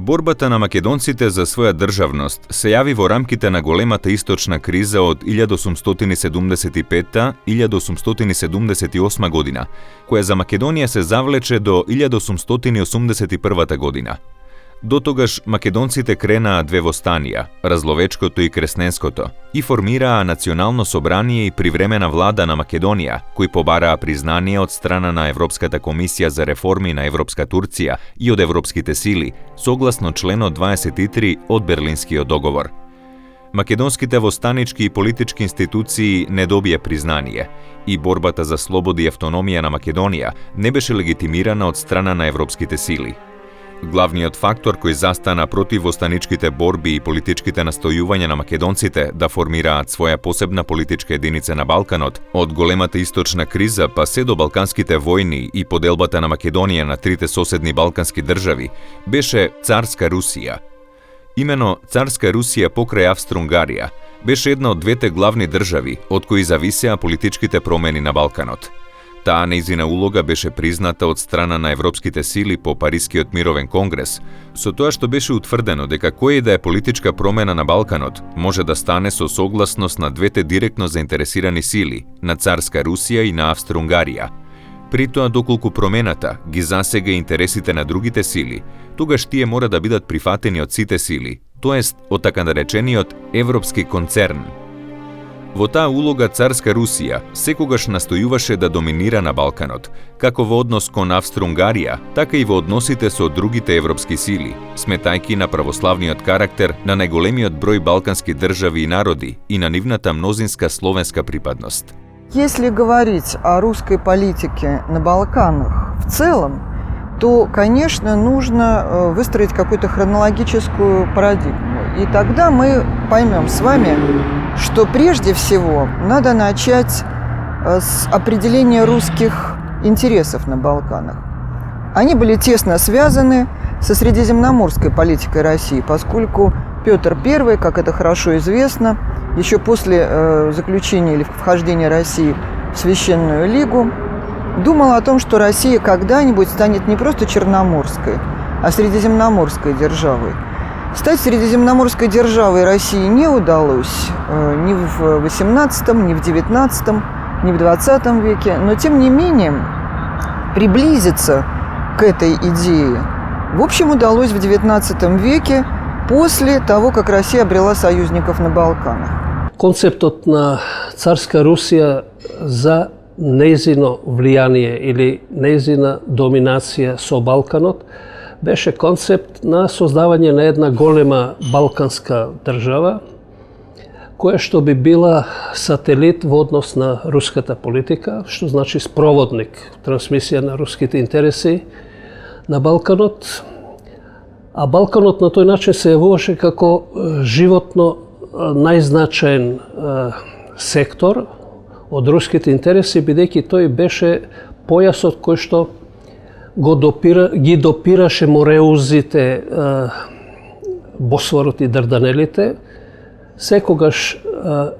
Борбата на македонците за своја државност се јави во рамките на големата источна криза од 1875-1878 година, која за Македонија се завлече до 1881 година. До тогаш македонците кренаа две востанија, Разловечкото и Кресненското, и формираа национално собрание и привремена влада на Македонија, кои побараа признание од страна на Европската комисија за реформи на Европска Турција и од европските сили, согласно членот 23 од Берлинскиот договор. Македонските востанички и политички институции не добија признание и борбата за слобода и автономија на Македонија не беше легитимирана од страна на европските сили. Главниот фактор кој застана против востаничките борби и политичките настојувања на македонците да формираат своја посебна политичка единица на Балканот, од големата источна криза па се до балканските војни и поделбата на Македонија на трите соседни балкански држави, беше Царска Русија. Имено Царска Русија покрај Австро-Унгарија беше една од двете главни држави од кои зависеа политичките промени на Балканот. Таа нејзина улога беше призната од страна на европските сили по Парискиот мировен конгрес, со тоа што беше утврдено дека која и да е политичка промена на Балканот може да стане со согласност на двете директно заинтересирани сили, на Царска Русија и на Австро-Унгарија. При тоа, доколку промената ги засега интересите на другите сили, тогаш тие мора да бидат прифатени од сите сили, тоест од така наречениот европски концерн. Во таа улога Царска Русија секогаш настојуваше да доминира на Балканот, како во однос кон Австро-Унгарија, така и во односите со другите европски сили, сметајки на православниот карактер на најголемиот број балкански држави и народи и на нивната мнозинска словенска припадност. Если говорить о русской политике на Балканах в целом, то, конечно, нужно выстроить какую-то хронологическую парадигму. И тогда мы поймем с вами, что прежде всего надо начать с определения русских интересов на Балканах. Они были тесно связаны со средиземноморской политикой России, поскольку Петр I, как это хорошо известно, еще после заключения или вхождения России в Священную Лигу, думал о том, что Россия когда-нибудь станет не просто черноморской, а средиземноморской державой. Стать средиземноморской державой России не удалось ни в XVIII, ни в XIX, ни в XX веке, но тем не менее приблизиться к этой идее в общем удалось в XIX веке после того, как Россия обрела союзников на Балканах. Концептот на Царска Русија за нејзино влијание или нејзина доминација со Балканот беше концепт на создавање на една голема балканска држава, која што би била сателит во однос на руската политика, што значи спроводник, трансмисија на руските интереси на Балканот. А Балканот на тој начин се јавуваше како животно најзначаен сектор од руските интереси, бидејќи тој беше појасот кој што ги допираше мореузите, Босфорот и Дарданелите. Секогаш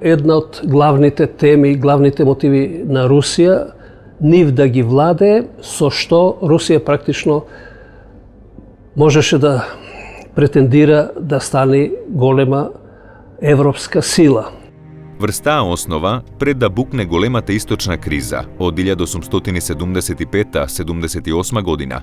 една од главните теми, главните мотиви на Русија, нив да ги владее, со што Русија практично можеше да претендира да стане голема европска сила. Врз таа основа, пред да букне големата источна криза од 1875-78 година,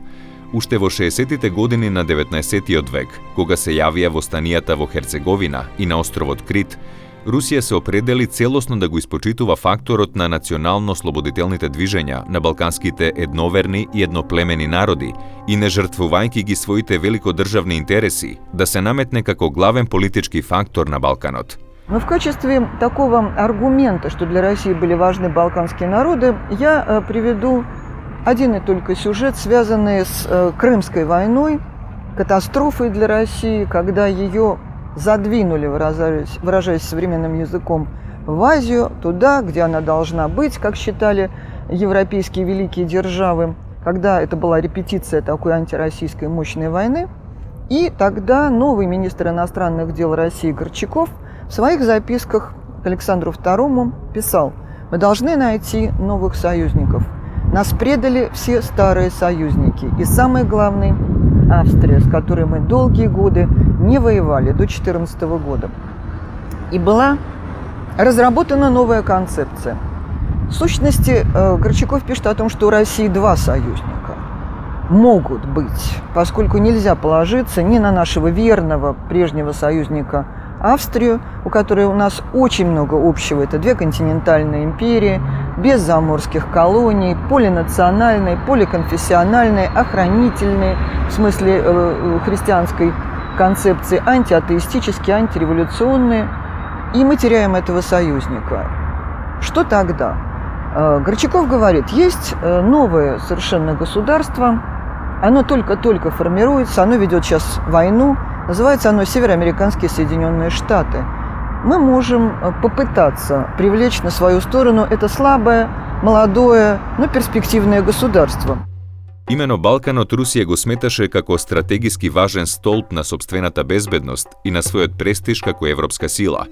уште во 60-тите години на 19-тиот век, кога се јавија востанијата во Херцеговина и на островот Крит, Русија се определи целосно да го испочитува факторот на национално-слободителните движења на балканските едноверни и едноплемени народи и не жртвувајќи ги своите великодржавни интереси, да се наметне како главен политички фактор на Балканот. Но в качестве такого аргумента, что для России были важны балканские народы, я приведу один и только сюжет, связанный с Крымской войной, катастрофой для России, когда ее задвинули, выражаясь современным языком, в Азию, туда, где она должна быть, как считали европейские великие державы, когда это была репетиция такой антироссийской мощной войны. И тогда новый министр иностранных дел России Горчаков в своих записках к Александру II писал: «Мы должны найти новых союзников. Нас предали все старые союзники. И самый главный Австрия, с которой мы долгие годы не воевали, до 2014 года. И была разработана новая концепция. В сущности, Горчаков пишет о том, что у России два союзника могут быть, поскольку нельзя положиться ни на нашего верного прежнего союзника Австрию, у которой у нас очень много общего. Это две континентальные империи, без заморских колоний, полинациональные, поликонфессиональные, охранительные, в смысле христианской концепции, антиатеистические, антиреволюционные. И мы теряем этого союзника. Что тогда? Горчаков говорит, есть новое совершенно государство, оно только-только формируется, оно ведет сейчас войну, называется оно Североамериканские Соединенные Штаты. Мы можем попытаться привлечь на свою сторону это слабое, молодое, но перспективное государство. Именно Балканот Русија го сметаше како стратегиски важен столб на сопствената безбедност и на својот престиж како европска сила.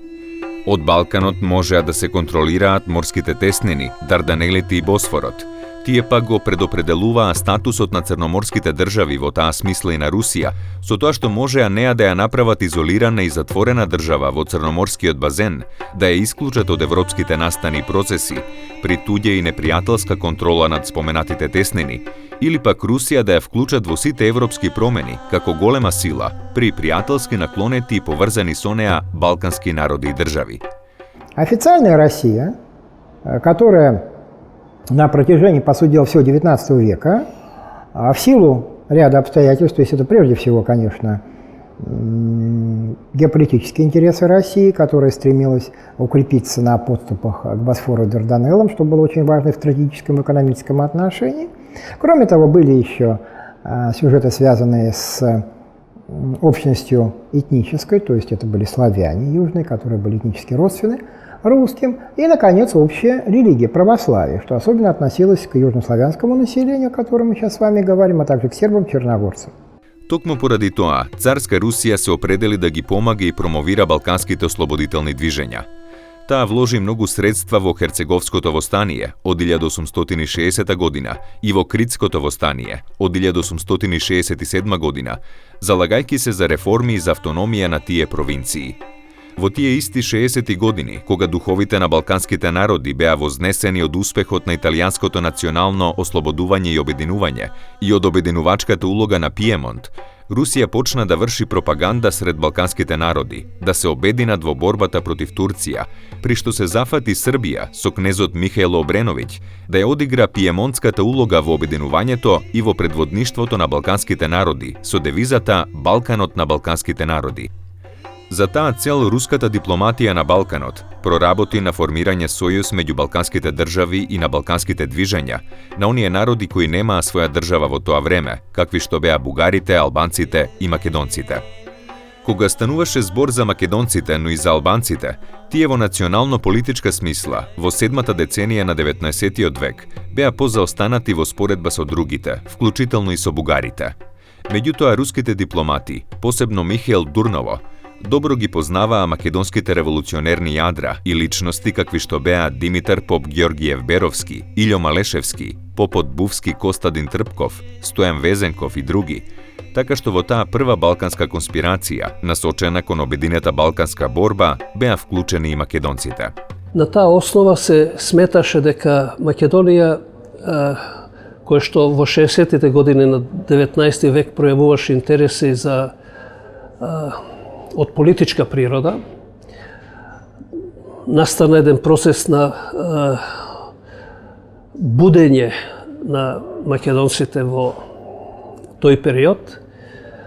Од Балканот можеа да се контролираат морските теснини, Дарданелите и Босфорот. Тие пак го предопределуваа статусот на црноморските држави, во таа смисла и на Русија, со тоа што можеа неа да ја направат изолирана и затворена држава во црноморскиот базен, да ја исклучат од европските настани процеси, при туѓа и непријателска контрола над споменатите теснини, или пак Русија да ја вклучат во сите европски промени, како голема сила, при пријателски наклонети и поврзани со неа балкански народи и држави. Официальная Россия, которая на протяжении, по сути дела, всего XIX века, в силу ряда обстоятельств, то есть это прежде всего, конечно, геополитические интересы России, которая стремилась укрепиться на подступах к Босфору и Дарданеллам, что было очень важно в стратегическом и экономическом отношении. Кроме того, были еще сюжеты, связанные с общностью этнической, то есть это были славяне южные, которые были этнически родственны русским, и, наконец, общая религия, православие, что особенно относилось к южнославянскому населению, о котором мы сейчас с вами говорим, а также к сербам, черногорцам. Токму поради тоа, царска Русија се определи да ги помага и промовира балканските ослободителни движења. Таа вложи многу средства во Херцеговското востание од 1860 година и во Критското востание од 1867 година, залагајќи се за реформи и за автономија на тие провинции. Во тие исти 60 години, кога духовите на балканските народи беа вознесени од успехот на италијанското национално ослободување и обединување и од обединувачката улога на Пиемонт, Русија почна да врши пропаганда сред балканските народи, да се обединат во борбата против Турција, при што се зафати Србија со кнезот Михаил Обреновиќ да ја одигра пиемонтската улога во обединувањето и во предводништвото на балканските народи со девизата «Балканот на балканските народи». За таа цел руската дипломатија на Балканот проработи на формирање сојуз меѓу балканските држави и на балканските движења, на оние народи кои немаа своја држава во тоа време, какви што беа бугарите, албанците и македонците. Кога стануваше збор за македонците, но и за албанците, тие во национално-политичка смисла, во седмата деценија на 19 век, беа позаостанати во споредба со другите, вклучително и со бугарите. Меѓутоа, руските дипломати, посебно Михаил Дурново, добро ги познаваа македонските револуционерни јадра и личности какви што беа Димитар Поп Георгиев Беровски, Илјо Малешевски, Попот Бувски Костадин Трпков, Стојан Везенков и други, така што во таа прва балканска конспирација, насочена кон обединета балканска борба, беа вклучени и македонците. На таа основа се сметаше дека Македонија, која што во 60-тите години на 19 век пројавуваше интереси за од политичка природа, настана еден процес на будење на македонците во тој период.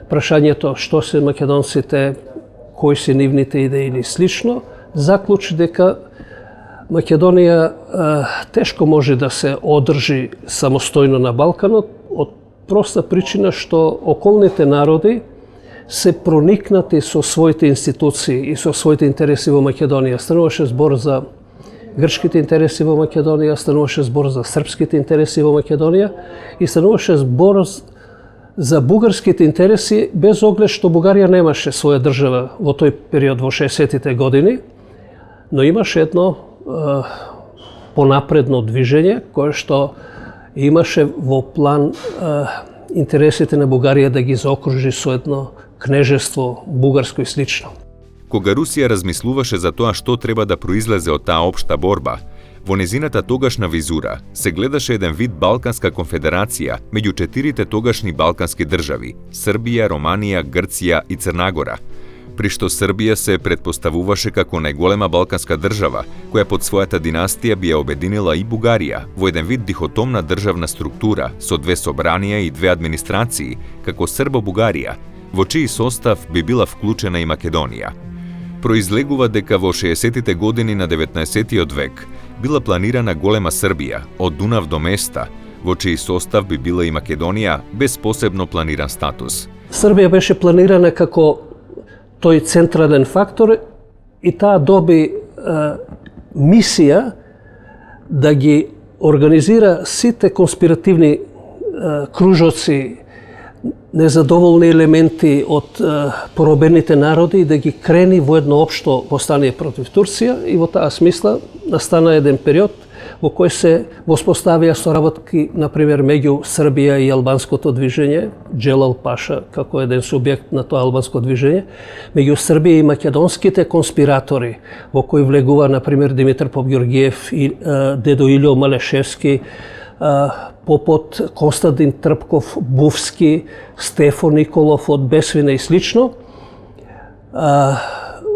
Прашањето што се македонците, кои се нивните идеи или слично, заклучи дека Македонија тешко може да се одржи самостојно на Балканот од проста причина што околните народи се проникнати со своите институции и со своите интереси во Македонија. Стануваше збор за грчките интереси во Македонија, стануваше збор за српските интереси во Македонија и стануваше збор за бугарските интереси, без оглед што Бугарија немаше своја држава во тој период во 60-тите години, но имаше едно понапредно движење кое што имаше во план интересите на Бугарија да ги заокружи со едно кнежество бугарско и слично. Кога Русија размислуваше за тоа што треба да произлезе од таа општа борба, во незината тогашна визура се гледаше еден вид Балканска конфедерација меѓу 4 тогашни балкански држави – Србија, Романија, Грција и Црнагора, при што Србија се претпоставуваше како најголема балканска држава, која под својата династија би ја обединила и Бугарија во еден вид дихотомна државна структура со 2 собранија и 2 администрации, како Србо-Бугарија, во чиј состав би била вклучена и Македонија. Произлегува дека во 60-тите години на 19-тиот век била планирана голема Србија, од Дунав до Места, во чиј состав би била и Македонија без посебно планиран статус. Србија беше планирана како тој централен фактор и таа доби мисија да ги организира сите конспиративни кружоци, незадоволни елементи од поробените народи и да ги крени во едно општо повстание против Турција, и во таа смисла настана еден период во кој се воспоставија соработки, например, меѓу Србија и албанското движење, Джелал Паша како еден субјект на тоа албанско движење, меѓу Србија и македонските конспиратори, во кои влегува, например, Димитар Поп-Георгиев и дедо Илјо Малешевски, попот Константин Трпков, Бувски, Стефо Николов од Бесвина и слично.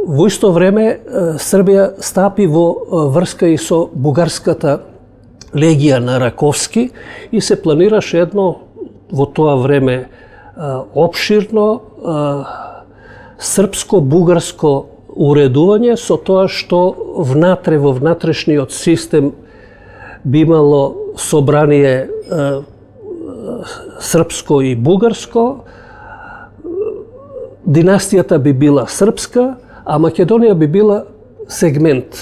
Во исто време Србија стапи во врска и со бугарската легија на Раковски и се планираше едно во тоа време опширно српско-бугарско уредување, со тоа што внатре во внатрешниот систем би имало собрание српско и бугарско, династијата би била српска, а Македонија би била сегмент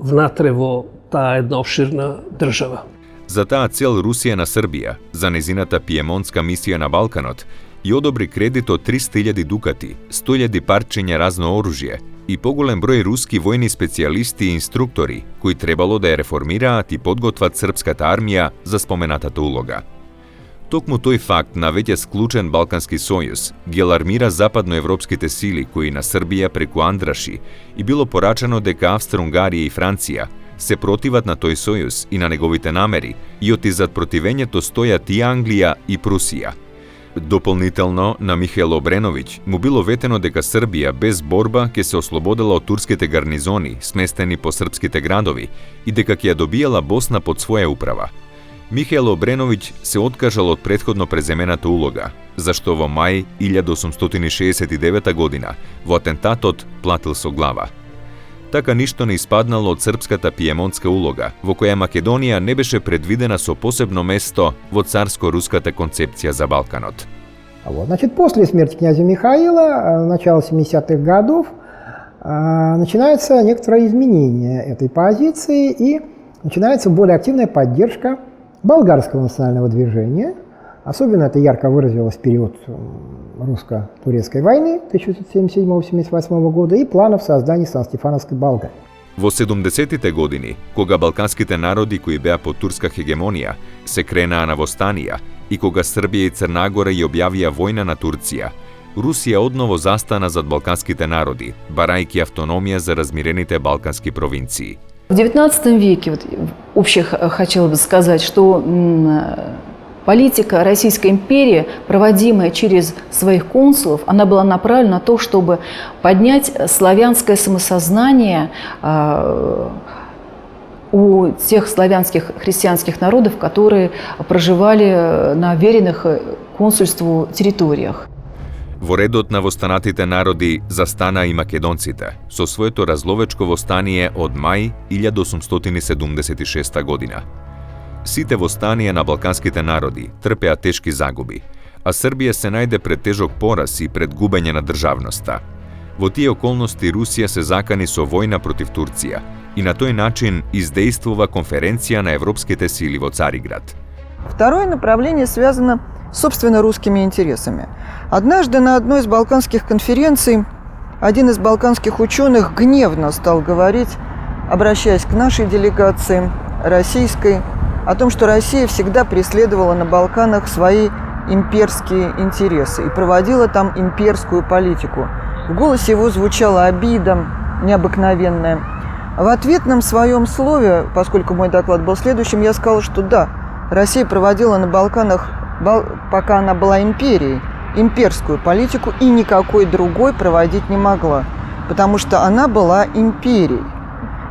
внатре во таа една обширна држава. За таа цел Русија на Србија, за незината пиемонтска мисија на Балканот, и одобри кредит од 300.000 дукати, 100.000 парчиња разно оружје и поголем број руски војни специјалисти и инструктори, кои требало да ја реформираат и подготват српската армија за споменатата улога. Токму тој факт на веќе склучен Балкански сојуз ги алармира западноевропските сили кои на Србија преку Андраши и било порачано дека Австро-Унгарија и Франција се противат на тој сојуз и на неговите намери, и отизад противењето стојат и Англија и Прусија. Дополнително, на Михаил Обреновиќ му било ветено дека Србија без борба ќе се ослободила од турските гарнизони сместени по српските градови и дека ќе ја добијала Босна под своја управа. Михаил Обреновиќ се откажал од претходно преземената улога, зашто во мај 1869 година во атентатот платил со глава. Така ништо не испаднало од српската пиемонтска улога, во која Македонија не беше предвидена со посебно место во царско-руската концепција за Балканот. Значит, после смерти князя Михаила, начала 70-х годов, начинается некоторое изменение этой позиции и начинается более активная поддержка болгарского национального движения. Особенно это ярко выразилось в период русско-турецкой войны 1977-1978 года и планов создания Сан-Стефановской Болгарии. Во 70-тите години, кога балканските народи кои беа под турска хегемонија се кренаа на востанија и кога Србија и Црнагора ја објавија војна на Турција, Русија одново застана зад балканските народи, барајќи автономија за размирените балкански провинции. В XIX веке, вообще хотела бы сказать, что политика Российской империи, проводимая через своих консулов, она была направлена на то, чтобы поднять славянское самосознание у тех славянских христианских народов, которые проживали на веренных консульству территориях. Во редот на востанатите народи застана и македонците, со своето разловечко востание од мај 1876 година. Сите востанија на балканските народи трпеа тешки загуби, а Србија се најде пред тежок пораз и пред губење на државноста. Во тие околности Русија се закани со војна против Турција и на тој начин издействува конференција на европските сили во Цариград. Второе направление связано с собственно русскими интересами. Однажды на одной из балканских конференций один из балканских ученых гневно стал говорить, обращаясь к нашей делегации, российской, о том, что Россия всегда преследовала на Балканах свои имперские интересы и проводила там имперскую политику. В голосе его звучала обида необыкновенная. В ответном своем слове, поскольку мой доклад был следующим, я сказала, что да, Россия проводила на Балканах, пока она была империей, имперскую политику и никакой другой проводить не могла, потому что она была империей.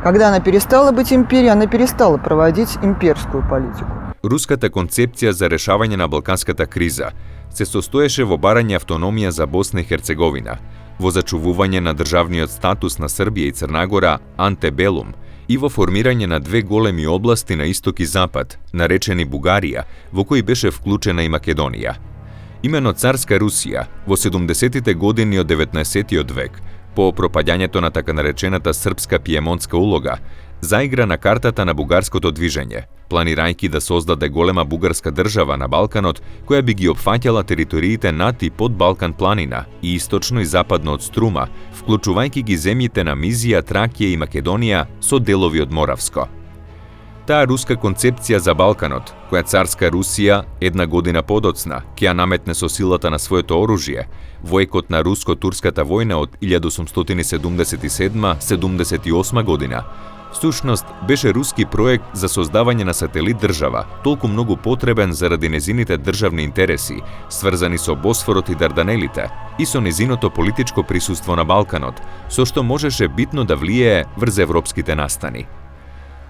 Когда она перестала быть империей, она перестала проводить имперскую политику. Руската концепција за решавање на балканската криза се состоеше во барање автономија за Босна и Херцеговина, во зачувување на државниот статус на Србија и Црна Гора антебелум и во формирање на две големи области на исток и запад, наречени Бугарија, во кои беше вклучена и Македонија. Имено царска Русија во 70-тите години од 19-тиот век, по пропаѓањето на така наречената српска пиемонтска улога, заигра на картата на бугарското движење, планирајќи да создаде голема бугарска држава на Балканот, која би ги опфаќала териториите над и под Балкан планина и источно и западно од Струма, вклучувајќи ги земјите на Мизија, Тракија и Македонија со делови од Моравско. Таа руска концепција за Балканот, која царска Русија една година подоцна ќе ја наметне со силата на своето оружје, во екот на руско-турската војна од 1877-78 година, всушност беше руски проект за создавање на сателит држава, толку многу потребен заради незините државни интереси, сврзани со Босфорот и Дарданелите, и со незиното политичко присуство на Балканот, со што можеше битно да влијае врз европските настани.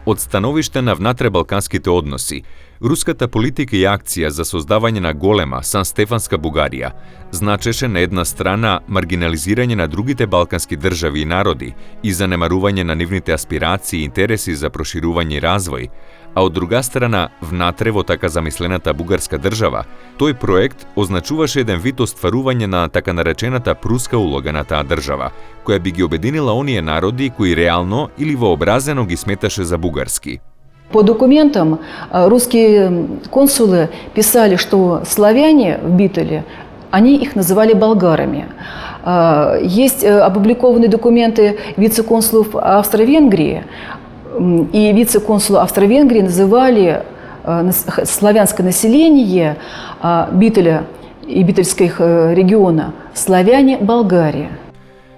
Од становиште на внатре-балканските односи, руската политика и акција за создавање на голема Сан-Стефанска Бугарија значеше на една страна маргинализирање на другите балкански држави и народи и занемарување на нивните аспирации и интереси за проширување и развој, а од друга страна, внатре во така замислената бугарска држава, тој проект означуваше еден вид остварување на така наречената пруска улога на таа држава, која би ги обединила оние народи кои реално или вообразено ги сметаше за бугарски. По документам русские консулы писали, что славяне в Битоле, они их называли болгарами. Есть опубликованные документы вице-консулов Австро-Венгрии, и вице-консулы Австро-Венгрии называли славянское население Битоля и Битольских региона славяне Болгария.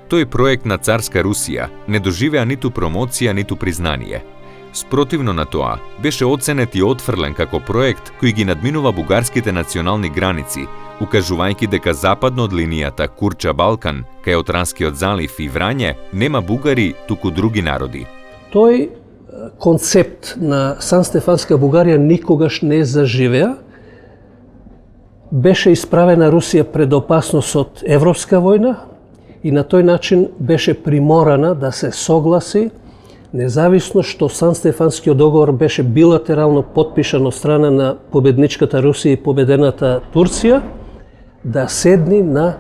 Тој проект на царска Русија не доживеа ниту промоција, ниту признание. Спротивно на тоа, беше оценет и отфрлен како проект кој ги надминува бугарските национални граници, укажувајќи дека западно од линијата Курча-Балкан, кај Отранскиот залив и Врање, нема бугари, туку други народи. Тој концепт на Сан-Стефанска Бугарија никогаш не заживеа. Беше исправена Русија пред опасност од Европска војна и на тој начин беше приморана да се согласи, независно што Сан-Стефанскиот договор беше билатерално подпишан од страна на победничката Русија и победената Турција, да седни на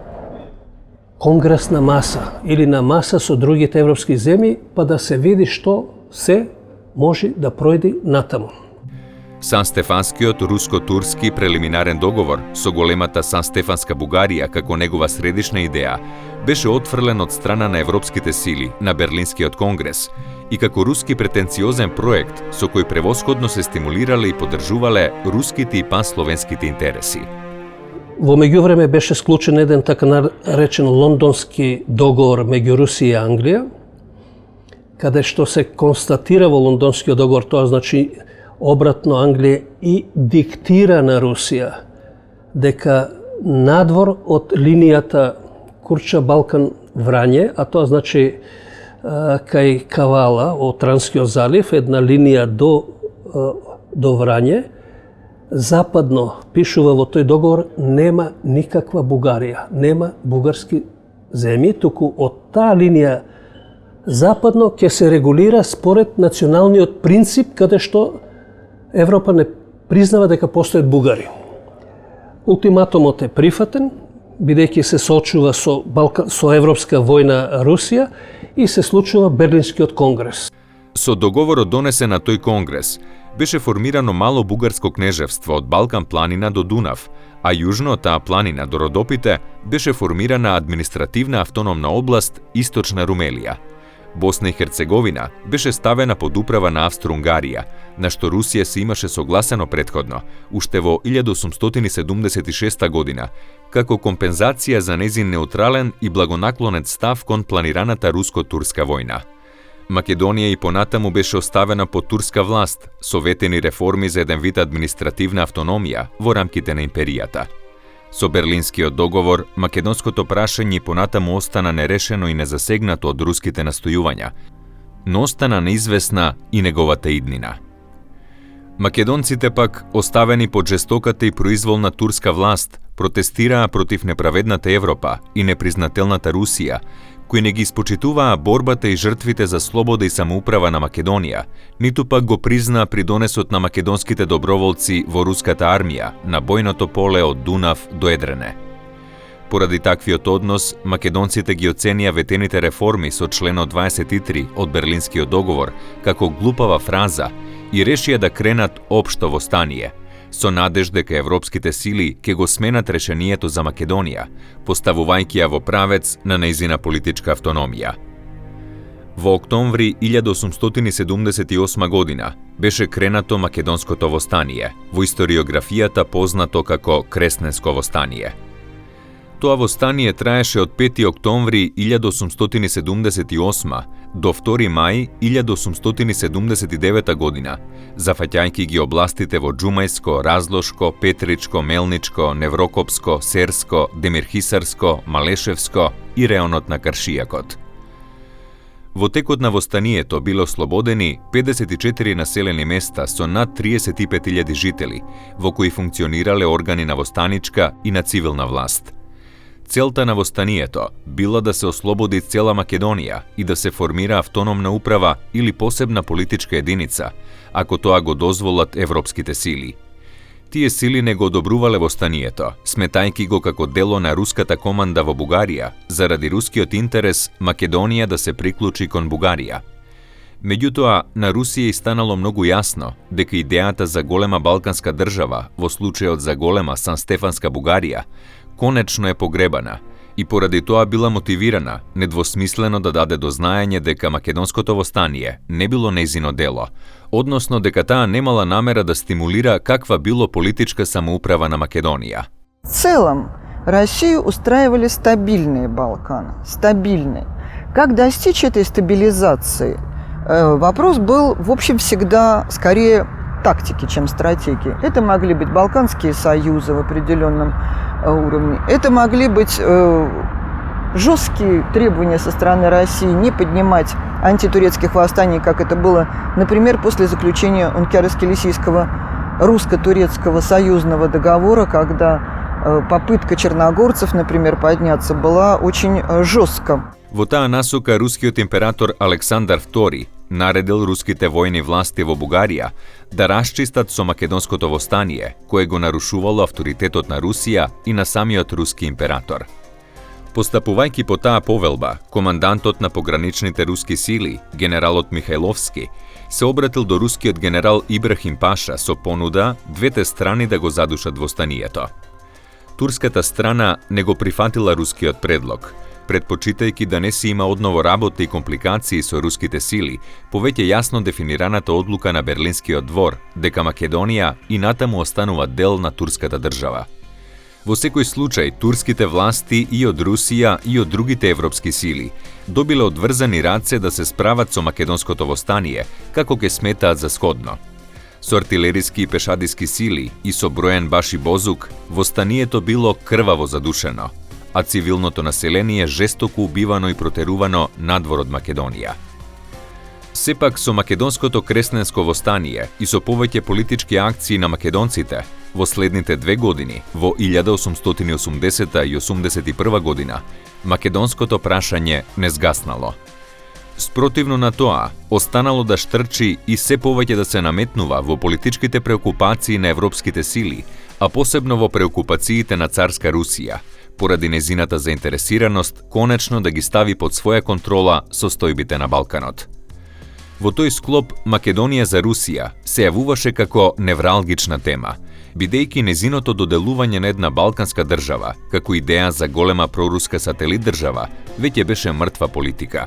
конгресна маса или на маса со другите европски земји, па да се види што се може да пројди натаму. Сан-Стефанскиот руско-турски прелиминарен договор со големата Сан-Стефанска Бугарија како негова средишна идеја беше отфрлен од страна на европските сили на Берлинскиот конгрес и како руски претенциозен проект со кој превосходно се стимулирале и поддржувале руските и пансловенските интереси. Во меѓувреме беше склучен еден така наречен лондонски договор меѓу Русија и Англија, каде што се констатира во лондонскиот договор, тоа значи обратно Англија и диктира на Русија дека надвор од линијата Курча-Балкан-Врање, а тоа значи кај Кавала од Транскиот залив, една линија до Врање, западно, пишува во тој договор, нема никаква Бугарија, нема бугарски земји, туку од таа линија западно ќе се регулира според националниот принцип, каде што Европа не признава дека постојат бугари. Ултиматумот е прифатен, бидејќи се соочува со Европска војна Русија и се случува Берлинскиот конгрес. Со договорот донесен на тој конгрес, беше формирано мало бугарско кнежевство од Балкан планина до Дунав, а јужно од таа планина до Родопите беше формирана административна автономна област Источна Румелија. Босна и Херцеговина беше ставена под управа на Австро-Унгарија, на што Русија се имаше согласено претходно, уште во 1876 година, како компензација за незин неутрален и благонаклонет став кон планираната руско-турска војна. Македонија и понатаму беше оставена под турска власт, со ветени реформи за еден вид административна автономија во рамките на империјата. Со Берлинскиот договор, македонското прашање понатаму остана нерешено и незасегнато од руските настојувања, но остана неизвестна и неговата иднина. Македонците пак, оставени под жестоката и произволна турска власт, протестираа против неправедната Европа и непризнателната Русија, кои не ги испочитуваа борбата и жртвите за слобода и самоуправа на Македонија, ниту пак го признаа придонесот на македонските доброволци во руската армија на бојното поле од Дунав до Едрене. Поради таквиот однос, македонците ги оценија ветените реформи со членот 23 од Берлинскиот договор како глупава фраза и решија да кренат општо востание, со надеж дека европските сили ќе го сменат решението за Македонија, поставувајќи ја во правец на нејзина политичка автономија. Во октомври 1878 година беше кренато македонското востание, во историографијата познато како Кресненско востание. Тоа востание траеше од 5 октомври 1878 до 2 мај 1879 година, зафаќајќи ги областите во Џумајско, Разлошко, Петричко, Мелничко, Неврокопско, Серско, Демирхисарско, Малешевско и реонот на Каршијакот. Во текот на востанието биле ослободени 54 населени места со над 35.000 жители, во кои функционирале органи на востаничка и на цивилна власт. Целта на востанието била да се ослободи цела Македонија и да се формира автономна управа или посебна политичка единица, ако тоа го дозволат европските сили. Тие сили не го одобрувале востанието, сметајќи го како дело на руската команда во Бугарија, заради рускиот интерес Македонија да се приклучи кон Бугарија. Меѓутоа, на Русија и станало многу јасно дека идејата за голема балканска држава, во случајот за голема Сан-Стефанска Бугарија, конечно е погребана и поради тоа била мотивирана недвосмислено да даде до знаење дека македонското востание не било нејзино дело, односно дека таа немала намера да стимулира каква било политичка самоуправа на Македонија. В целом, Россию устраивали стабильные Балканы, стабильные. Как достичь этой стабилизации? Вопрос был, в общем, всегда скорее тактики, чем стратегии. Это могли быть Балканские союзы в определенном уровне. Это могли быть жесткие требования со стороны России не поднимать антитурецких восстаний, как это было, например, после заключения Ункерско-Лисийского русско-турецкого союзного договора, когда попытка черногорцев, например, подняться была очень жестко. Во таа насока рускиот император Александар II наредил руските војни власти во Бугарија да расчистат со македонското востание, кое го нарушувало авторитетот на Русија и на самиот руски император. Постапувајќи по таа повелба, командантот на пограничните руски сили, генералот Михајловски, се обратил до рускиот генерал Ибрахим Паша со понуда двете страни да го задушат востанието. Турската страна не го прифатила рускиот предлог, предпочитајќи да не си има одново работа и компликации со руските сили, повеќе јасно дефинираната одлука на Берлинскиот двор дека Македонија и натаму останува дел на турската држава. Во секој случај, турските власти и од Русија и од другите европски сили добиле одврзани раце да се справат со македонското востание, како ќе сметаат за сходно. Со артилериски и пешадиски сили и со броен баш и бозук, востанието било крваво задушено, а цивилното население жестоко убивано и протерувано надвор од Македонија. Сепак со македонското Кресненско востание и со повеќе политички акции на македонците, во следните 2 години, во 1880 и 81 година, македонското прашање не згаснало. Спротивно на тоа, останало да штрчи и се повеќе да се наметнува во политичките преокупации на европските сили, а посебно во преокупациите на царска Русија, поради незината заинтересираност конечно да ги стави под своја контрола состојбите на Балканот. Во тој склоп Македонија за Русија се јавуваше како невралгична тема, бидејќи незиното доделување на една балканска држава, како идеја за голема проруска сателит држава, веќе беше мртва политика.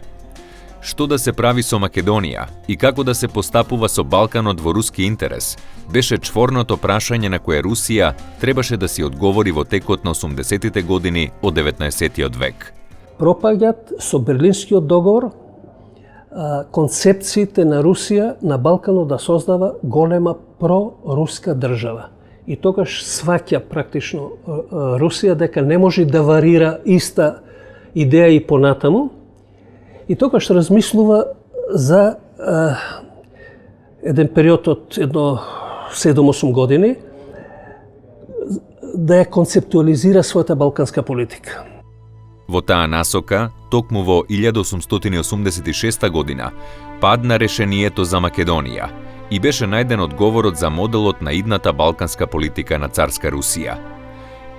Што да се прави со Македонија и како да се постапува со Балканот во руски интерес, беше чворното прашање на кое Русија требаше да си одговори во текот на 80-тите години од 19-тиот век. Пропаѓаат со Берлинскиот договор концепциите на Русија на Балканот да создава голема проруска држава. И тогаш сваќа практично Русија дека не може да варира иста идеја и понатаму. И тогаш размислува за еден период од 7-8 години да ја концептуализира својата балканска политика. Во таа насока, токму во 1886 година, падна решението за Македонија и беше најден одговорот за моделот на идната балканска политика на царска Русија.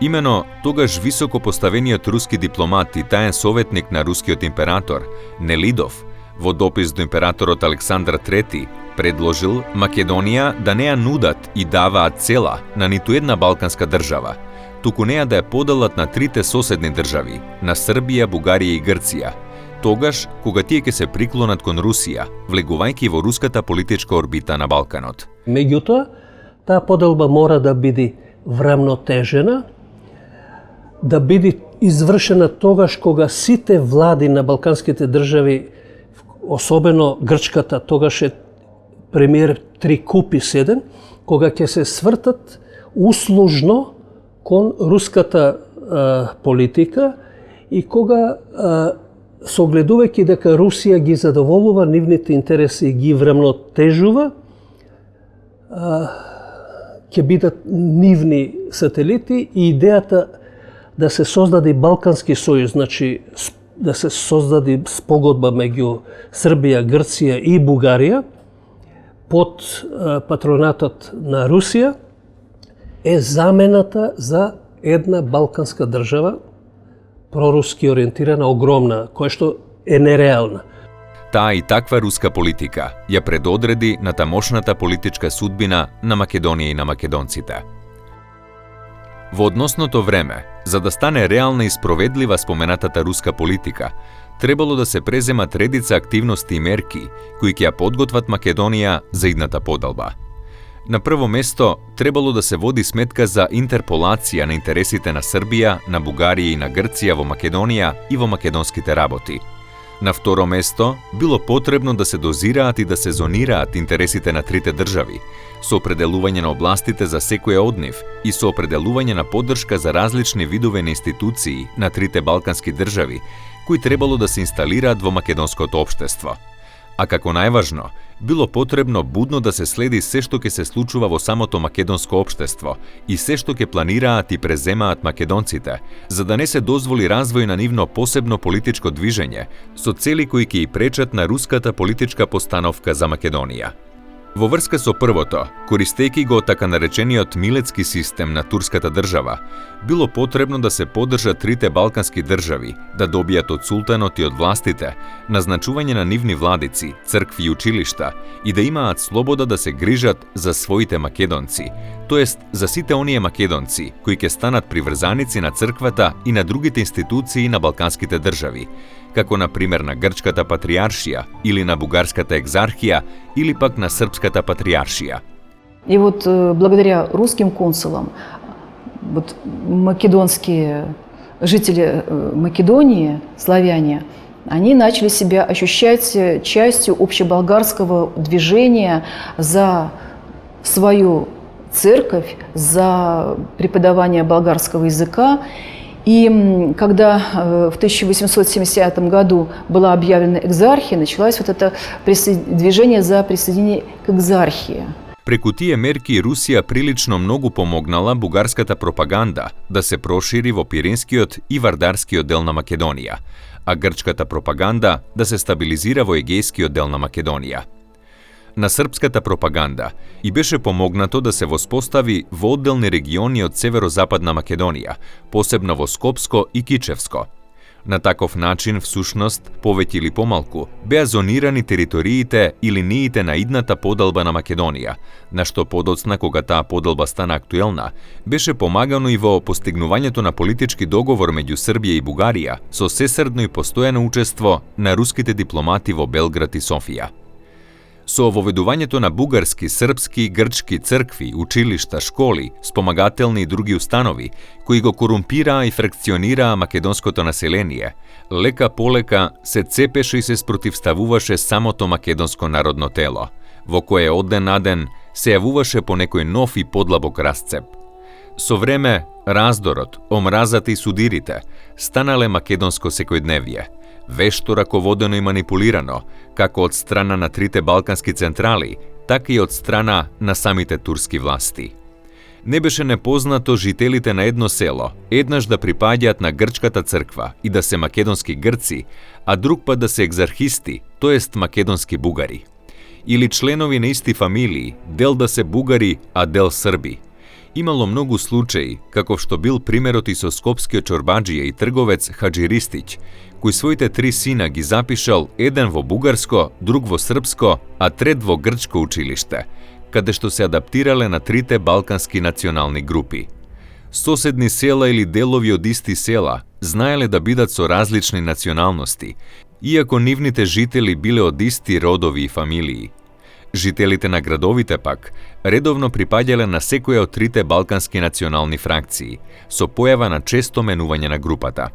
Имено тогаш високо поставениот руски дипломат и таен советник на рускиот император Нелидов во допис до императорот Александар III предложил Македонија да не ја нудат и даваат цела на ниту една балканска држава, туку неа да ја поделат на трите соседни држави, на Србија, Бугарија и Грција, тогаш кога тие ќе се приклонат кон Русија, влегувајќи во руската политичка орбита на Балканот. Меѓутоа, таа поделба мора да биде врамнотежена, да биде извршена тогаш кога сите влади на балканските држави, особено грчката, тогаш е премиер Трикупис, кога ќе се свртат услужно кон руската политика и кога согледувајќи дека Русија ги задоволува нивните интереси и ги врамнотежува, ќе бидат нивни сателити и идејата да се создаде Балкански сојуз, значи да се создаде спогодба меѓу Србија, Грција и Бугарија под патронатот на Русија, е замената за една балканска држава, проруски ориентирана, огромна, која што е нереална. Таа и таква руска политика ја предодреди на тамошната политичка судбина на Македонија и на македонците. Во односното време, за да стане реална и спроведлива споменатата руска политика, требало да се преземат редица активности и мерки кои ќе ја подготват Македонија за идната поделба. На прво место, требало да се води сметка за интерполација на интересите на Србија, на Бугарија и на Грција во Македонија и во македонските работи. На второ место, било потребно да се дозираат и да се зонираат интересите на трите држави, со определување на областите за секоја од нив и со определување на поддршка за различни видове на институции на трите балкански држави, кои требало да се инсталираат во македонското општество. А како најважно, било потребно будно да се следи се што ќе се случува во самото македонско општество и се што ќе планираат и преземаат македонците, за да не се дозволи развој на нивно посебно политичко движење со цели кои ќе и пречат на руската политичка постановка за Македонија. Во врска со првото, користејќи го така наречениот милецки систем на турската држава, било потребно да се поддржат трите балкански држави, да добијат од султанот и од властите назначување на нивни владици, цркви и училишта и да имаат слобода да се грижат за своите македонци, тоест за сите оние македонци кои ќе станат приврзаници на црквата и на другите институции на балканските држави, како на пример на грчката патриаршија или на бугарската екзархија или пак на српската патриаршија. И вот благодаря русским консулам, вот македонские жители Македонии, славяне, они начали себя ощущать частью общеболгарского движения за свою церковь, за преподавание болгарского языка. И когда в 1870 году была объявлена экзархия, началось вот это движение за присоединение к экзархии. Преку тие мерки Русија прилично многу помогнала бугарската пропаганда да се прошири во Пиринскиот и Вардарскиот дел на Македонија, а грчката пропаганда да се стабилизира во Егејскиот дел на Македонија. На српската пропаганда и беше помогнато да се воспостави во одделни региони од северозападна Македонија, посебно во Скопско и Кичевско. На таков начин, всушност, повеќе или помалку, беа зонирани териториите и линиите на идната поделба на Македонија, на што подоцна, кога таа поделба стана актуелна, беше помагано и во постигнувањето на политички договор меѓу Србија и Бугарија со сесрдно и постојано учество на руските дипломати во Белград и Софија. Со воведувањето на бугарски, српски и грчки цркви, училишта, школи, спомагателни и други установи, кои го корумпираа и фракционираа македонското население, лека полека се цепеше и се спротивставуваше самото македонско народно тело, во кое од ден на ден се јавуваше по некој нов и подлабок расцеп. Со време, раздорот, омразата и судирите станале македонско секојдневие, вешто раководено и манипулирано, како од страна на трите балкански централи, така и од страна на самите турски власти. Не беше непознато жителите на едно село еднаш да припаѓаат на грчката црква и да се македонски грци, а друг пат да се екзархисти, тоест македонски бугари. Или членови на исти фамилии, дел да се бугари, а дел срби. Имало многу случаи, каков што бил примерот и со скопскиот чорбаџија и трговец Хаджи Ристиќ, кој своите 3 сина ги запишал еден во бугарско, друг во српско, а трет во грчко училиште, каде што се адаптирале на трите балкански национални групи. Соседни села или делови од исти села знаеле да бидат со различни националности, иако нивните жители биле од исти родови и фамилии. Жителите на градовите пак редовно припаѓале на секоја од трите балкански национални фракции, со појава на често менување на групата.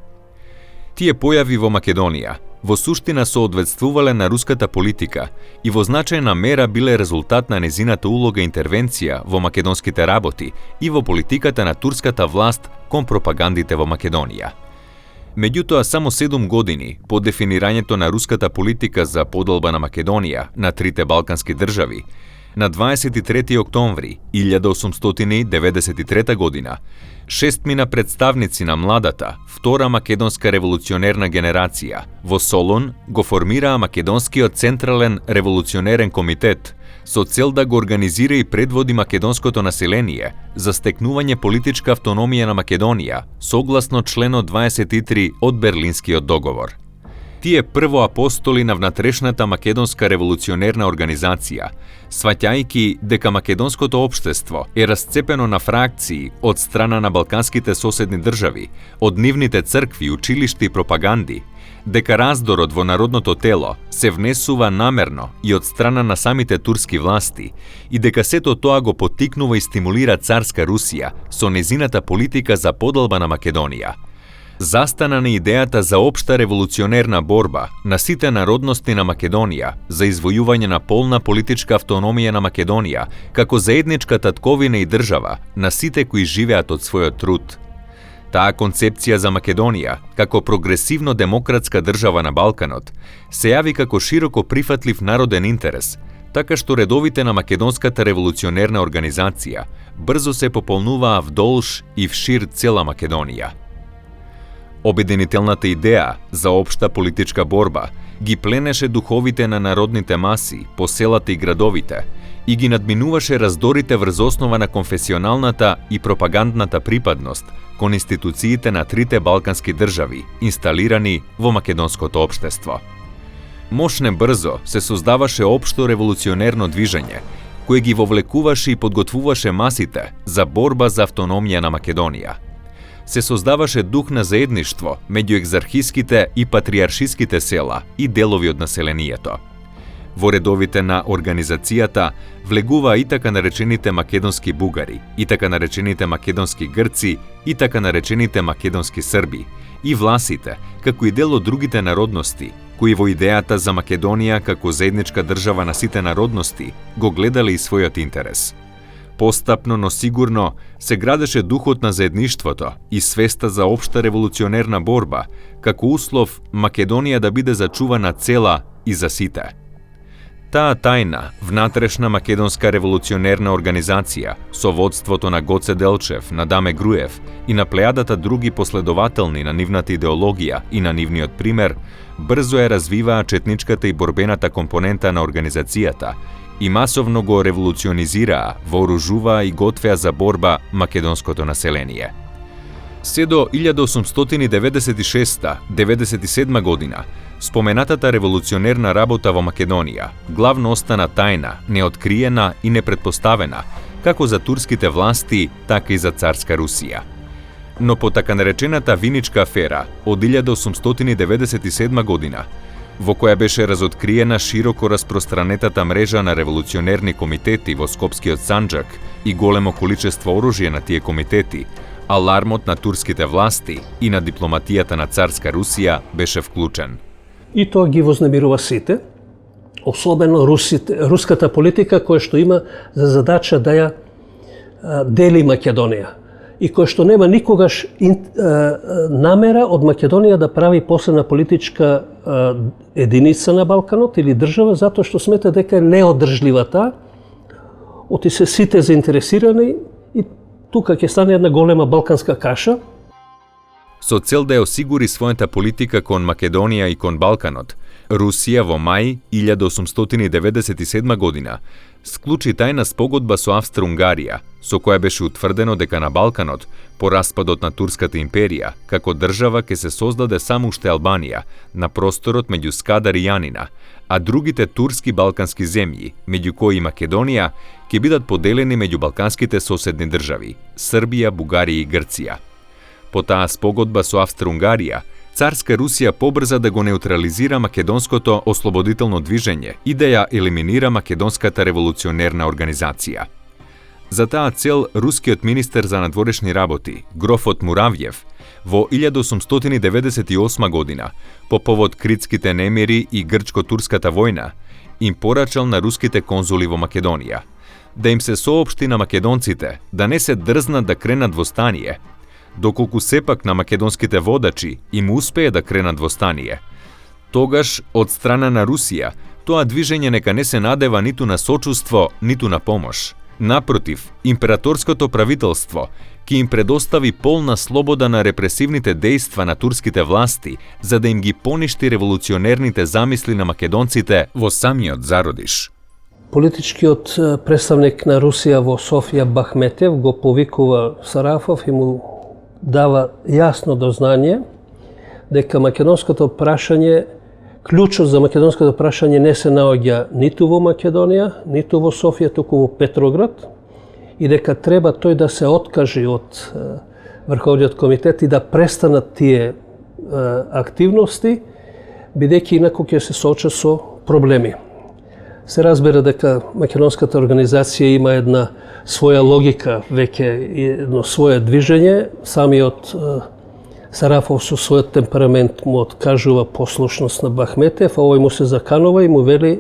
Тие појави во Македонија во суштина соодветствувале на руската политика и во значајна мера биле резултат на незината улога и интервенција во македонските работи и во политиката на турската власт кон пропагандите во Македонија. Меѓутоа, само 7 години по дефинирањето на руската политика за поделба на Македонија на трите балкански држави, на 23. октомври 1893 година, 6 представници на младата, втора македонска револуционерна генерација во Солун го формираа Македонскиот централен револуционерен комитет со цел да го организира и предводи македонското население за стекнување политичка автономија на Македонија, согласно членот 23 од Берлинскиот договор. Тие прво апостоли на внатрешната македонска револуционерна организација, сваќајки дека македонското општество е расцепено на фракции од страна на балканските соседни држави, од нивните цркви, училишти и пропаганди, дека раздорот во народното тело се внесува намерно и од страна на самите турски власти и дека сето тоа го поттикнува и стимулира царска Русија со незината политика за поделба на Македонија. Застана на идејата за општа револуционерна борба на сите народности на Македонија за извојување на полна политичка автономија на Македонија како заедничка татковина и држава на сите кои живеат од својот труд. Таа концепција за Македонија, како прогресивно демократска држава на Балканот, се јави како широко прифатлив народен интерес, така што редовите на Македонската револуционерна организација брзо се пополнуваа вдолж и вшир цела Македонија. Обединителната идеја за општа политичка борба ги пленеше духовите на народните маси по селата и градовите и ги надминуваше раздорите врз основа на конфесионалната и пропагандната припадност кон институциите на трите балкански држави, инсталирани во македонското општество. Мошне брзо се создаваше општо револуционерно движење, кое ги вовлекуваше и подготвуваше масите за борба за автономија на Македонија. Се создаваше дух на заедништво меѓу екзархиските и патриаршиските села и делови од населението. Во редовите на организацијата влегува и така наречените македонски бугари, и така наречените македонски грци, и така наречените македонски срби, и власите, како и дел од другите народности, кои во идејата за Македонија како заедничка држава на сите народности го гледале и својот интерес. Постапно, но сигурно, се градеше духот на заедништвото и свеста за општа револуционерна борба, како услов Македонија да биде зачувана цела и за сите. Таа тајна, внатрешна македонска револуционерна организација, со водството на Гоце Делчев, на Даме Груев и на плејадата други последователни на нивната идеологија и на нивниот пример, брзо ја развиваа четничката и борбената компонента на организацијата и масовно го револуционизираа, вооружуваа и готвеа за борба македонското население. Се до 1896-97 година, споменатата револуционерна работа во Македонија главно остана тајна, неоткриена и непретпоставена, како за турските власти, така и за царска Русија. Но по така наречената Виничка афера од 1897 година, во која беше разоткриена широко распространетата мрежа на револуционерни комитети во Скопскиот Санџак и големо количество оружје на тие комитети, алармот на турските власти и на дипломатијата на царска Русија беше вклучен. И тоа ги вознемирува сите, особено руската политика која што има за задача да ја дели Македонија и која што нема никогаш намера од Македонија да прави посебна политичка единица на Балканот или држава, затоа што смета дека е неодржлива таа, оти се сите заинтересирани и тука ќе стане една голема балканска каша. Со цел да ја осигури својата политика кон Македонија и кон Балканот, Русија во мај 1897 година склучи тајна спогодба со Австро-Унгарија, со која беше утврдено дека на Балканот, по распадот на Турската империја, како држава ќе се создаде само уште Албанија, на просторот меѓу Скадар и Јанина, а другите турски балкански земји, меѓу кои и Македонија, ќе бидат поделени меѓу балканските соседни држави – Србија, Бугарија и Грција. По таа спогодба со Австро-Унгарија, царска Русија побрза да го неутрализира македонското ослободително движење и да ја елиминира македонската револуционерна организација. За таа цел, рускиот министер за надворешни работи, грофот Муравјев, во 1898 година, по повод критските немири и грчко-турската војна, им порачал на руските конзули во Македонија да им се соопшти на македонците да не се дрзнат да кренат во стание, доколку сепак на македонските водачи им успее да кренат во стание. Тогаш, од страна на Русија, тоа движење нека не се надева ниту на сочувство, ниту на помош. Напротив, императорското правителство ќе им предостави полна слобода на репресивните дејства на турските власти, за да им ги поништи револуционерните замисли на македонците во самиот зародиш. Политичкиот представник на Русија во Софија Бахметев го повикува Сарафов и му дава јасно до знање дека македонското прашање, клучот за македонското прашање не се наоѓа ниту во Македонија, ниту во Софија, туку во Петроград и дека треба тој да се откажи од Врховниот комитет и да престанат тие активности, бидејќи инаку ќе се соочат со проблеми. Се разбира дека македонската организација има една своја логика, веќе едно свое движење. Самиот Сарафов со својот темперамент му откажува послушност на Бахметев, а овој му се заканува и му вели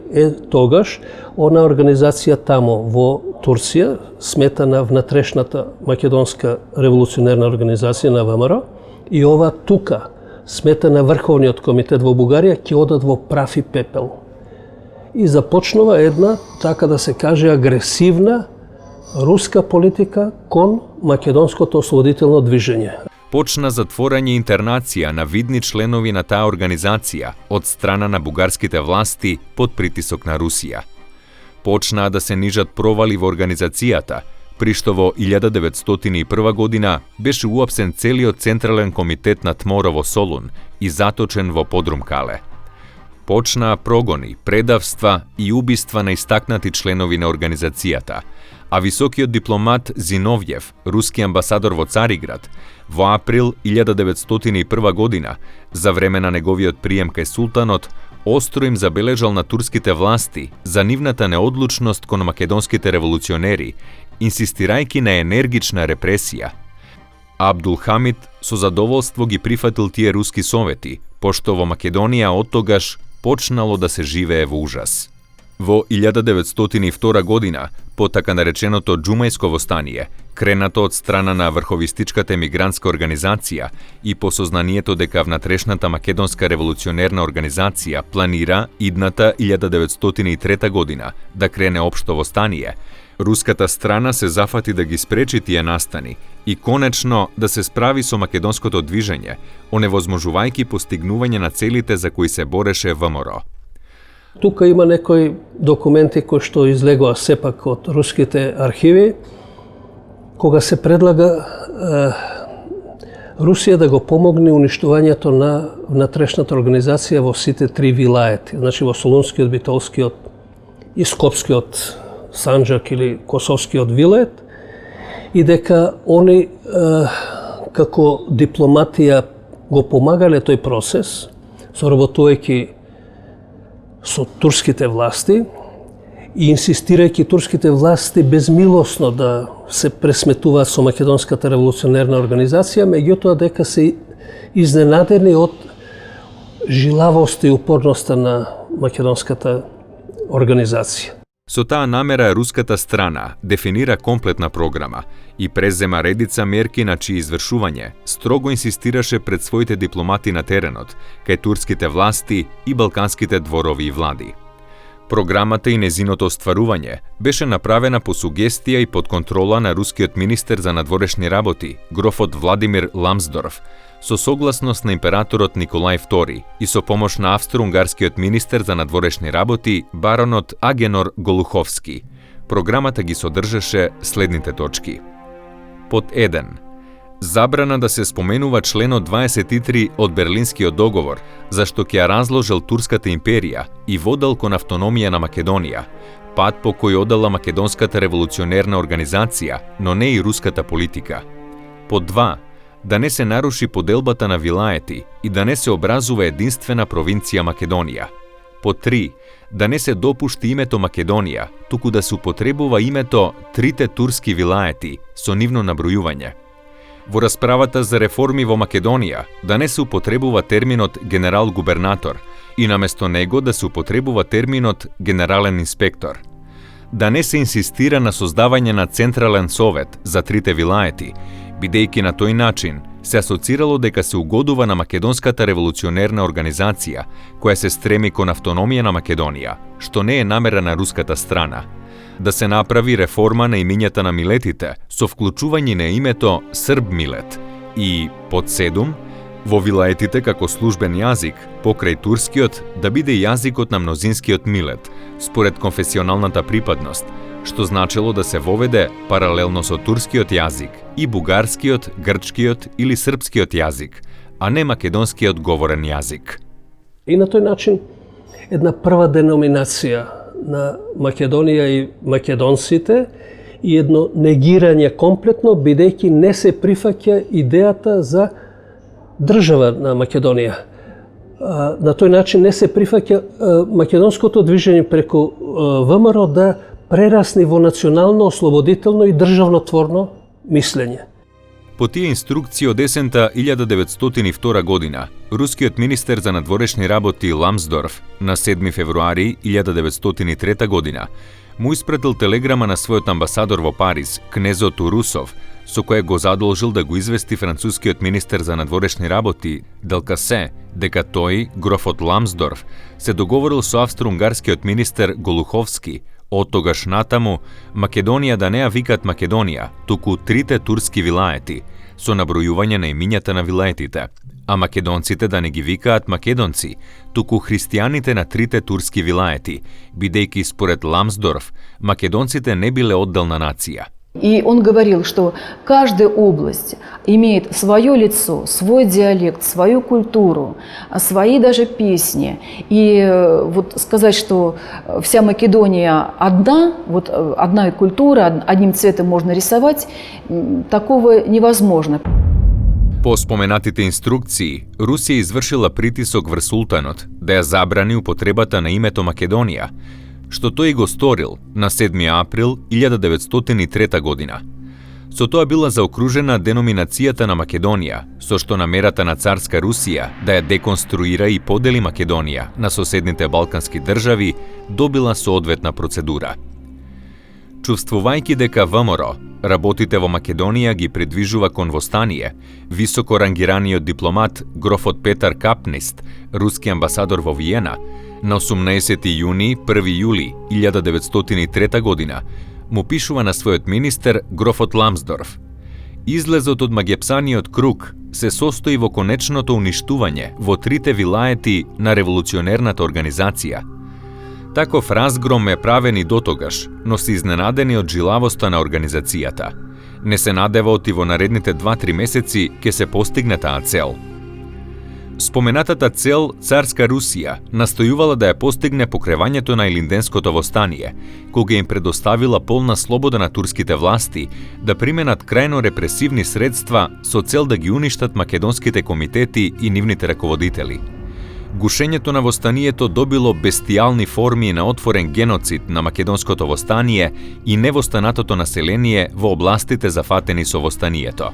тогаш она организација тамо во Турција, сметана внатрешната македонска револуционерна организација на ВМРО, и ова тука, сметана Врховниот комитет во Бугарија, ќе одат во прав и пепел. И започнува една, така да се каже, агресивна руска политика кон македонското ослободително движење. Почна затворање интернација на видни членови на таа организација од страна на бугарските власти под притисок на Русија. Почнаа да се нижат провали во организацијата, при што во 1901 година беше уапсен целиот Централен комитет на ТМОР во Солун и заточен во подрум Кале. Почнаа прогони, предавства и убиства на истакнати членови на организацијата, а високиот дипломат Зиновјев, руски амбасадор во Цариград, во април 1901 година, за време на неговиот прием кај султанот, остро им забележал на турските власти за нивната неодлучност кон македонските револуционери, инсистирајќи на енергична репресија. Абдул Хамид со задоволство ги прифатил тие руски совети, пошто во Македонија оттогаш почнало да се живее во ужас. Во 1902 година, по така нареченото Џумајско востание, кренато од страна на врховистичката емигрантска организација и по сознанието дека внатрешната македонска револуционерна организација планира идната 1903 година да крене општо востание, руската страна се зафати да ги спречи тие настани и конечно да се справи со македонското движење, оневозможувајќи постигнување на целите за кои се бореше ВМРО. Тука има некои документи кои што излегоа сепак од руските архиви, кога се предлага Русија да го помогне уништувањето на внатрешната организација во сите три вилаети, значи во Солунскиот, Битолскиот и Скопскиот Санџак или Косовскиот вилает, и дека они како дипломатија го помагале тој процес, соработувајќи со турските власти и инсистирајќи турските власти безмилосно да се пресметуваат со Македонската револуционерна организација, меѓутоа дека се изненадени од жилавост и упорноста на Македонската организација. Со таа намера руската страна дефинира комплетна програма и презема редица мерки на чии извршување строго инсистираше пред своите дипломати на теренот, кај турските власти и балканските дворови и влади. Програмата и незиното остварување беше направена по сугестија и под контрола на рускиот министер за надворешни работи, грофот Владимир Ламсдорф, со согласност на императорот Николај II и со помош на австро-унгарскиот министер за надворешни работи, баронот Агенор Голуховски. Програмата ги содржаше следните точки. Под 1. Забрана да се споменува членот 23 од Берлинскиот договор, зашто ќе ја разложил Турската империја и водел кон автономија на Македонија, пат по кој одела Македонската револуционерна организација, но не и руската политика. Под 2. Да не се наруши поделбата на вилаети и да не се образува единствена провинција Македонија. Под 3. Да не се допушти името Македонија, туку да се употребува името трите турски вилаети со нивно набројување. Во расправата за реформи во Македонија да не се употребува терминот генерал-губернатор и наместо него да се употребува терминот генерален инспектор. Да не се инсистира на создавање на Централен совет за трите вилаети, бидејќи на тој начин се асоцирало дека се угодува на Македонската револуционерна организација, која се стреми кон автономија на Македонија, што не е намера на руската страна. Да се направи реформа на имињата на милетите со вклучување на името Срб Милет и, под 7, во вилаетите како службен јазик, покрај турскиот, да биде јазикот на мнозинскиот милет, според конфесионалната припадност, што значело да се воведе паралелно со турскиот јазик и бугарскиот, грчкиот или српскиот јазик, а не македонскиот говорен јазик. И на тој начин една прва деноминација на Македонија и македонците и едно негирање комплетно, бидејќи не се прифаќа идејата за држава на Македонија. На тој начин не се прифаќа македонското движење преку ВМРО да прерасни во национално, ослободително и државнотворно мислење. По тие инструкции од есента 1902 година, рускиот министер за надворешни работи Ламсдорф на 7 февруари 1903 година му испратил телеграма на својот амбасадор во Париз, кнезот Урусов, со која го задолжил да го извести францускиот министер за надворешни работи Делкасе дека тој, грофот Ламсдорф, се договорил со австро-унгарскиот министер Голуховски од тогаш натаму Македонија да не ја викат Македонија, туку трите турски вилаети, со набројување на имињата на вилаетите, а македонците да не ги викаат македонци, туку христијаните на трите турски вилаети, бидејќи според Ламсдорф, македонците не биле одделна нација. И он говорил, что каждая область имеет свое лицо, свой диалект, свою культуру, свои даже песни. И вот сказать, что вся Македония одна, вот одна культура, одним цветом можно рисовать, такого невозможно. По споменатите инструкции, Русија извршила притисок врз султанот да ја забрани употребата на името Македонија, што тој го сторил на 7 април 1903 година. Со тоа била заокружена деноминацијата на Македонија, со што намерата на царска Русија да ја деконструира и подели Македонија на соседните балкански држави добила соодветна процедура. Чувствувајќи дека ВМРО работите во Македонија ги придвижува кон востание, високо рангираниот дипломат грофот Петар Капнист, руски амбасадор во Виена, на 18 јуни 1 јули 1903 година му пишува на својот министер грофот Ламсдорф: Излезот од Магепсаниот круг се состои во конечното уништување во трите вилаети на револуционерната организација. Таков разгром е правен и дотогаш, но се изненадени од жилавоста на организацијата. Не се надева оти во наредните 2-3 месеци ќе се постигне таа цел. Споменатата цел царска Русија настојувала да ја постигне покревањето на Илинденското востание, кога им предоставила полна слобода на турските власти да применат крајно репресивни средства со цел да ги уништат македонските комитети и нивните раководители. Гушењето на востанието добило бестијални форми на отворен геноцид на македонското востание и невостанатото население во областите зафатени со востанието.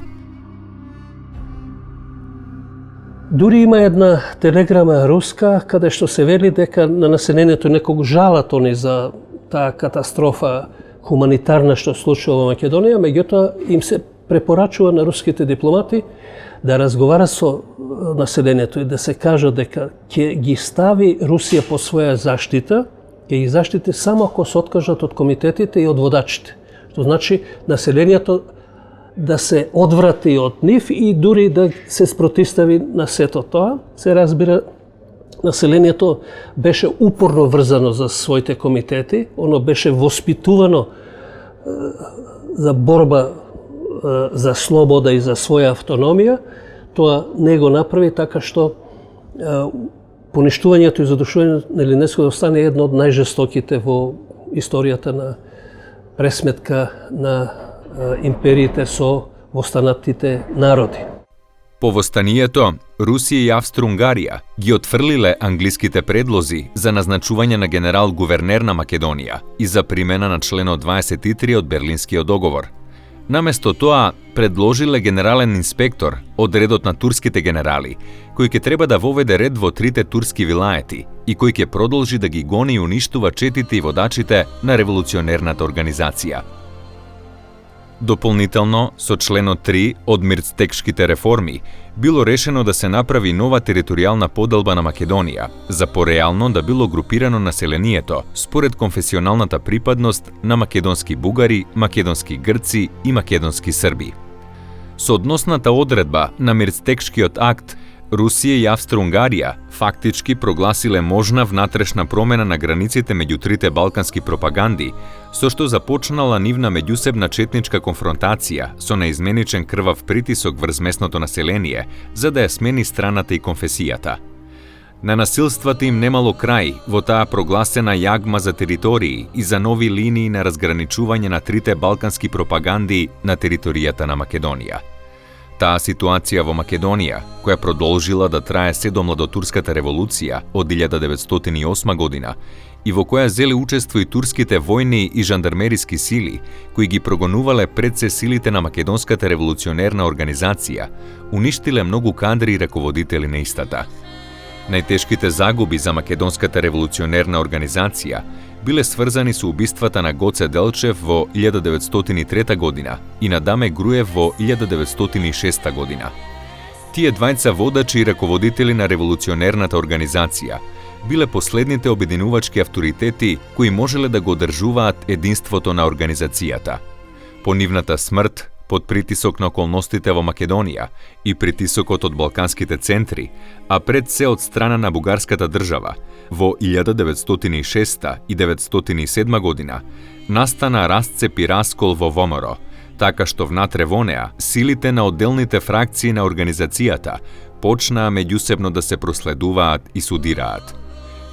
Дури има една телеграма руска, каде што се вели дека на населението некогу жалат они за таа катастрофа хуманитарна што случува во Македонија, меѓутоа им се препорачува на руските дипломати да разговара со населението и да се кажа дека ќе ги стави Русија под своја заштита, ќе ги заштити само ако се откажат од комитетите и од водачите. Што значи населението да се одврати од нив и дури да се спротистави на сето тоа. Се разбира, населението беше упорно врзано за своите комитети, оно беше воспитувано за борба за слобода и за своја автономија. Тоа не го направи, така што поништувањето и задушувањето на Илинденското востание е едно од најжестоките во историјата на пресметка на империите со востанатите народи. По востанието, Русија и Австро-Унгарија ги отфрлиле англиските предлози за назначување на генерал-гувернер на Македонија и за примена на членот 23 од Берлинскиот договор. Наместо тоа, предложиле генерален инспектор од редот на турските генерали, кој ќе треба да воведе ред во 3 турски вилаети и кој ќе продолжи да ги гони и уништува четите и водачите на револуционерната организација. Дополнително, со членот 3 од Мирцтекшките реформи, било решено да се направи нова територијална поделба на Македонија, за пореално да било групирано населението според конфесионалната припадност на македонски бугари, македонски грци и македонски срби. Со односната одредба на Мирцтекшкиот акт, Русија и Австро-Унгарија фактички прогласиле можна внатрешна промена на границите меѓу трите балкански пропаганди, со што започнала нивна меѓусебна четничка конфронтација со неизменичен крвав притисок врз местното население, за да ја смени страната и конфесијата. На насилствата им немало крај во таа прогласена јагма за територии и за нови линии на разграничување на трите балкански пропаганди на територијата на Македонија. Таа ситуација во Македонија, која продолжила да трае се до младотурската револуција од 1908 година и во која зеле учество и турските војни и жандармериски сили, кои ги прогонувале пред се силите на македонската револуционерна организација, уништиле многу кадри и раководители на истата. Најтешките загуби за македонската револуционерна организација биле сврзани со убиствата на Гоце Делчев во 1903 година и на Даме Груев во 1906 година. Тие двајца водачи и раководители на револуционерната организација биле последните обединувачки авторитети кои можеле да го одржуваат единството на организацијата. По нивната смрт, под притисок на околностите во Македонија и притисокот од балканските центри, а пред се од страна на бугарската држава, во 1906 и 1907 година настана расцеп и раскол во ВМРО, така што внатре во неа силите на одделните фракции на организацијата почнаа меѓусебно да се проследуваат и судираат.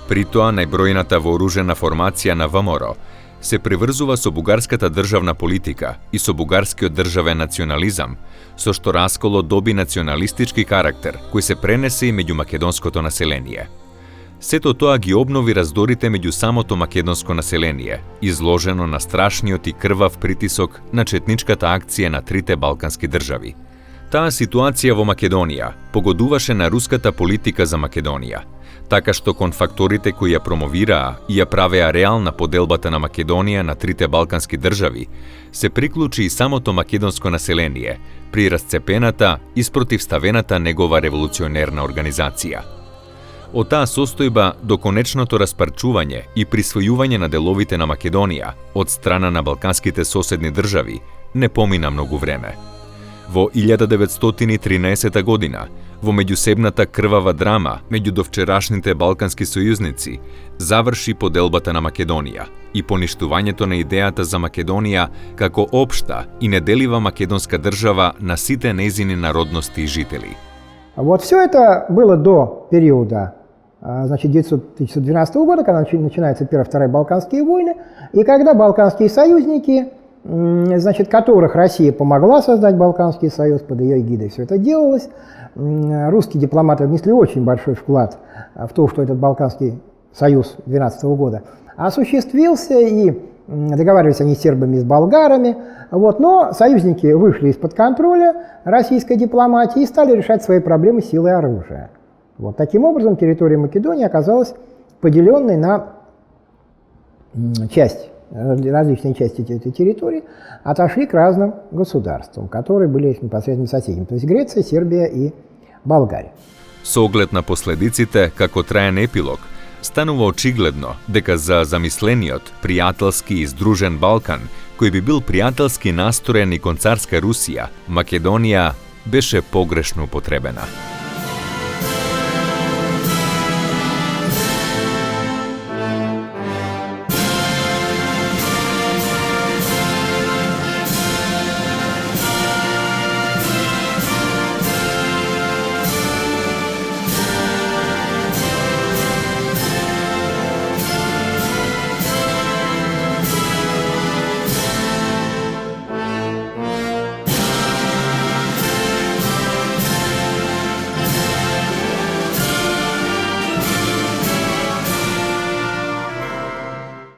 Притоа најбројната вооружена формација на ВМРО се приврзува со бугарската државна политика и со бугарскиот државен национализам, со што расколот доби националистички карактер, кој се пренесе и меѓу македонското население. Сето тоа ги обнови раздорите меѓу самото македонско население, изложено на страшниот и крвав притисок на четничката акција на трите балкански држави. Таа ситуација во Македонија погодуваше на руската политика за Македонија, така што кон факторите кои ја промовираа и ја правеа реална поделбата на Македонија на трите балкански држави, се приклучи и самото македонско население при расцепената и спротивставената негова револуционерна организација. Од таа состојба до конечното распарчување и присвојување на деловите на Македонија од страна на балканските соседни држави не помина многу време. Во 1913 година во меѓусебната крвава драма меѓу довчерашните балкански сојузници заврши поделбата на Македонија и поништувањето на идејата за Македонија како општа и неделива македонска држава на сите нејзини народности и жители. Вот все это было до периода, значит, 1912 года, когда начинаются Первые и Вторые Балканские войны, и когда балканские союзники, значит, которых Россия помогла создать Балканский союз, под ее эгидой все это делалось, русские дипломаты внесли очень большой вклад в то, что этот Балканский союз 12 года осуществился, и договаривались они с сербами и с болгарами, вот, но союзники вышли из-под контроля российской дипломатии и стали решать свои проблемы силой оружия. Вот, таким образом, территория Македонии оказалась поделенной на различные части этой территории, отошли к разным государствам, которые были их непосредственными соседями, то есть Греция, Сербия и Болгария. Со оглед на последиците, како траен епилог, станува очигледно дека за замислениот, пријателски и здружен Балкан, кој би бил пријателски настроен и кон царска Русија, Македонија беше погрешно употребена.